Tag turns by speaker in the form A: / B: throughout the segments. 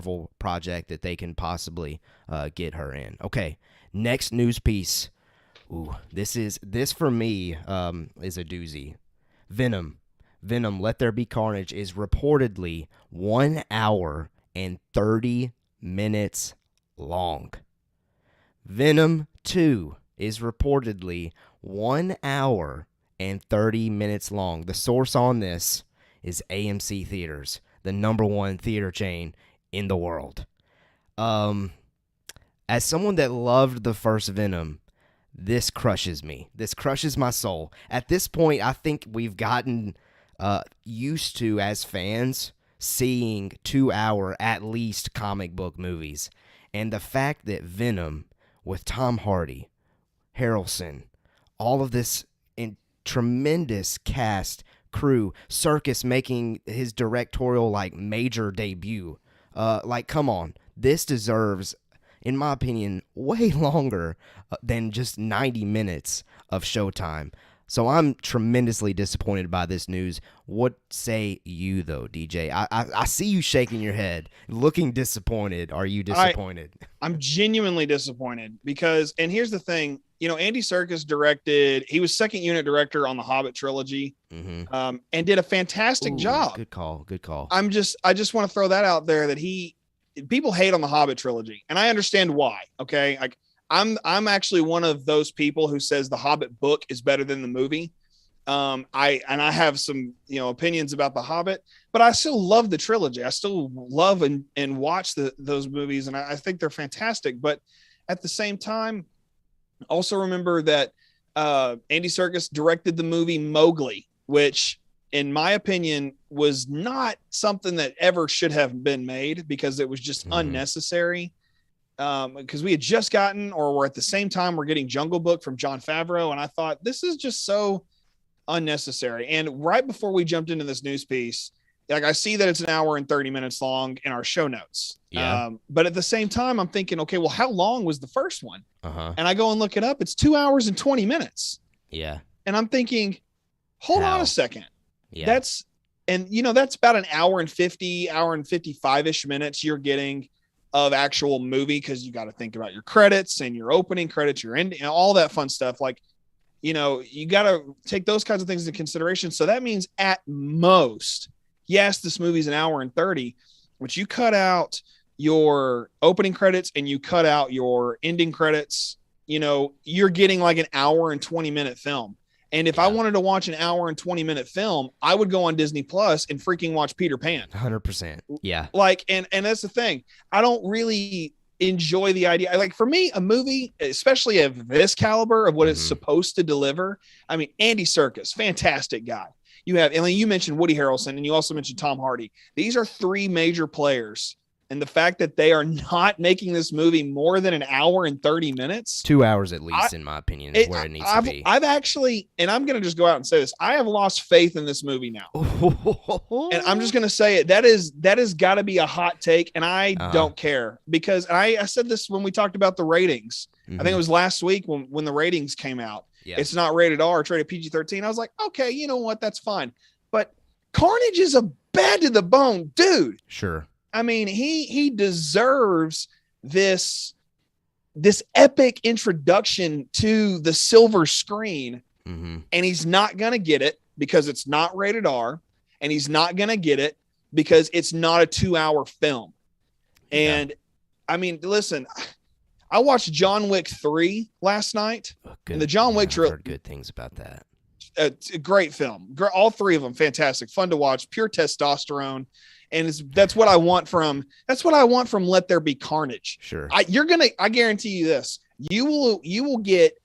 A: Marvel project that they can possibly get her in. Okay, next news piece. Ooh, this for me is a doozy. Venom, Let There Be Carnage is reportedly 1 hour and 30 minutes long. Venom 2 is reportedly 1 hour and 30 minutes long. The source on this is AMC Theaters, the #1 theater chain in the world. As someone that loved the first Venom, this crushes me. This crushes my soul. At this point, I think we've gotten used to, as fans, seeing 2-hour at least comic book movies. And the fact that Venom, with Tom Hardy, Harrelson, all of this tremendous cast, crew, Circus making his directorial major debut. Come on. This deserves, in my opinion, way longer than just 90 minutes of showtime. So I'm tremendously disappointed by this news. What say you, though, DJ? I see you shaking your head, looking disappointed. Are you disappointed?
B: I'm genuinely disappointed because, and here's the thing, Andy Serkis directed, he was second unit director on the Hobbit trilogy, and did a fantastic job.
A: Good call.
B: I just want to throw that out there that people hate on the Hobbit trilogy, and I understand why. Okay. I'm actually one of those people who says the Hobbit book is better than the movie. I have some, opinions about the Hobbit, but I still love the trilogy. I still love and watch those movies. And I think they're fantastic, but at the same time, also remember that, Andy Serkis directed the movie Mowgli, which in my opinion was not something that ever should have been made because it was just unnecessary. Because we had just gotten, or we're at the same time, we're getting Jungle Book from Jon Favreau. And I thought, this is just so unnecessary. And right before we jumped into this news piece, I see that it's 1 hour and 30 minutes long in our show notes.
A: Yeah.
B: But at the same time, I'm thinking, okay, well, how long was the first one?
A: Uh-huh.
B: And I go and look it up. It's 2 hours and 20 minutes.
A: Yeah.
B: And I'm thinking, hold on a second.
A: Yeah.
B: That's about an hour and 55-ish minutes you're getting of actual movie, because you got to think about your credits and your opening credits, your ending, and all that fun stuff. You got to take those kinds of things into consideration. So that means at most, yes, this movie's 1 hour and 30, but you cut out your opening credits and you cut out your ending credits, you're getting like an hour and 20-minute film. And if I wanted to watch an hour and 20-minute film, I would go on Disney Plus and freaking watch Peter Pan.
A: 100%. Yeah.
B: And that's the thing. I don't really enjoy the idea. For me, a movie, especially of this caliber of what it's supposed to deliver. I mean, Andy Serkis, fantastic guy. You mentioned Woody Harrelson, and you also mentioned Tom Hardy. These are 3 major players. And the fact that they are not making this movie more than 1 hour and 30 minutes,
A: 2 hours at least, in my opinion, is where it needs to be.
B: I've actually, and I'm going to just go out and say this, I have lost faith in this movie now. And I'm just going to say it. That has got to be a hot take. And I don't care, because I said this when we talked about the ratings. I think it was last week when the ratings came out.
A: Yeah.
B: It's not rated R, it's rated PG-13. I was like, okay, you know what? That's fine. But Carnage is a bad to the bone dude.
A: Sure.
B: I mean, he deserves this epic introduction to the silver screen, and he's not going to get it because it's not rated R, and he's not going to get it because it's not a 2-hour film. And I mean, listen, I watched John Wick 3 last night, and the John Wick
A: I've heard good things about that.
B: It's a great film. All 3 of them, fantastic, fun to watch, pure testosterone. And that's what I want from Let There Be Carnage.
A: Sure.
B: I guarantee you this. You will get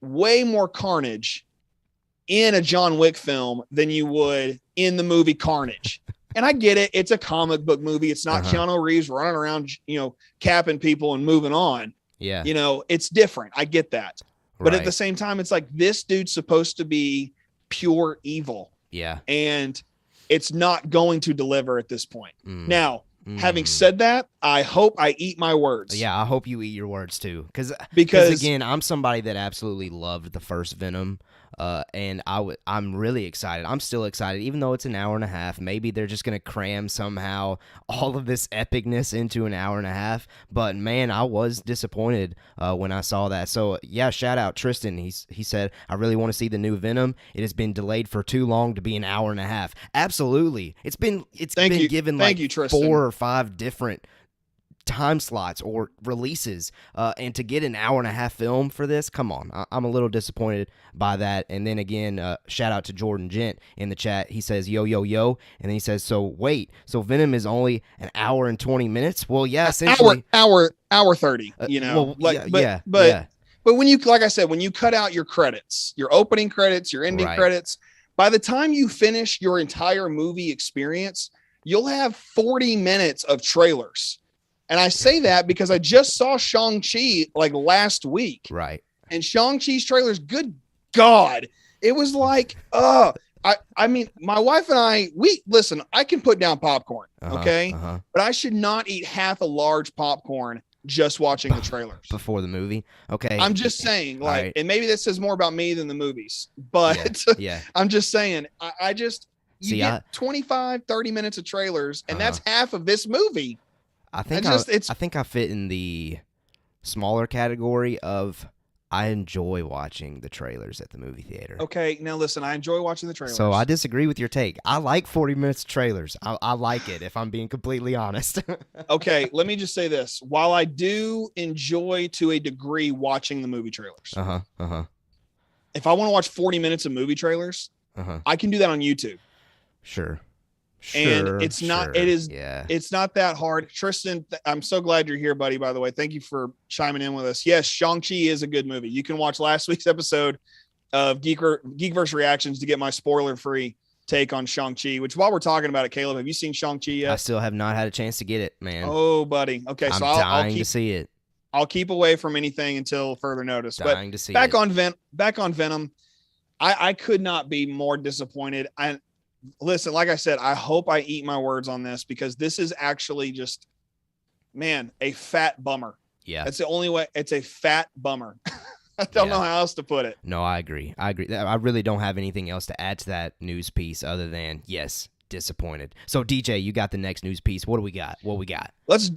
B: way more carnage in a John Wick film than you would in the movie Carnage. And I get it. It's a comic book movie. It's not Keanu Reeves running around, capping people and moving on.
A: Yeah.
B: It's different. I get that. But at the same time, it's like, this dude's supposed to be pure evil.
A: Yeah.
B: And it's not going to deliver at this point. Now, having said that, I hope I eat my words.
A: Yeah, I hope you eat your words too. Because again, I'm somebody that absolutely loved the first Venom. And I'm really excited. I'm still excited, even though it's an hour and a half. Maybe they're just gonna cram somehow all of this epicness into an hour and a half. But man, I was disappointed when I saw that. So yeah, shout out Tristan. He said, I really want to see the new Venom. It has been delayed for too long to be an hour and a half. Absolutely, it's been given like 4 or 5 different time slots or releases, and to get an hour and a half film for this, come on. I'm a little disappointed by that. And then again, shout out to Jordan Gent in the chat. He says yo yo yo, and then he says, so wait, so Venom is only an hour and 20 minutes? Well, yeah, essentially
B: hour 30, you know. But when you, like I said, when you cut out your credits, your opening credits, your ending credits, by the time you finish your entire movie experience, you'll have 40 minutes of trailers. And I say that because I just saw Shang-Chi like last week.
A: Right.
B: And Shang-Chi's trailers, good God. It was like, I mean, my wife and I, listen, I can put down popcorn, okay? But I should not eat half a large popcorn just watching the trailers.
A: Before the movie? Okay.
B: I'm just saying, like, right. And maybe this says more about me than the movies, but yeah. I'm just saying, you get 25, 30 minutes of trailers, and that's half of this movie.
A: I think I fit in the smaller category of I enjoy watching the trailers at the movie theater.
B: Okay, now listen, I enjoy watching the trailers.
A: So I disagree with your take. I like 40 minutes of trailers. I like it, if I'm being completely honest.
B: Okay, let me just say this. While I do enjoy to a degree watching the movie trailers, if I want to watch 40 minutes of movie trailers, I can do that on YouTube.
A: Sure.
B: And it's not that hard. Tristan, I'm so glad you're here, buddy, by the way. Thank you for chiming in with us. Yes, Shang-Chi is a good movie. You can watch last week's episode of Geekverse Reactions to get my spoiler-free take on Shang-Chi, which while we're talking about it, Caleb, have you seen Shang-Chi yet?
A: I still have not had a chance to get it, man.
B: Oh, buddy. Okay, so
A: I'll keep to see it.
B: I'll keep away from anything until further notice.
A: Dying to see
B: back
A: it.
B: Back on Venom, I could not be more disappointed. Listen, like I said, I hope I eat my words on this because this is actually just, man, a fat bummer.
A: Yeah.
B: That's the only way. It's a fat bummer. I don't know how else to put it.
A: No, I agree. I really don't have anything else to add to that news piece other than, yes, disappointed. So, DJ, you got the next news piece. What do we got?
B: Let's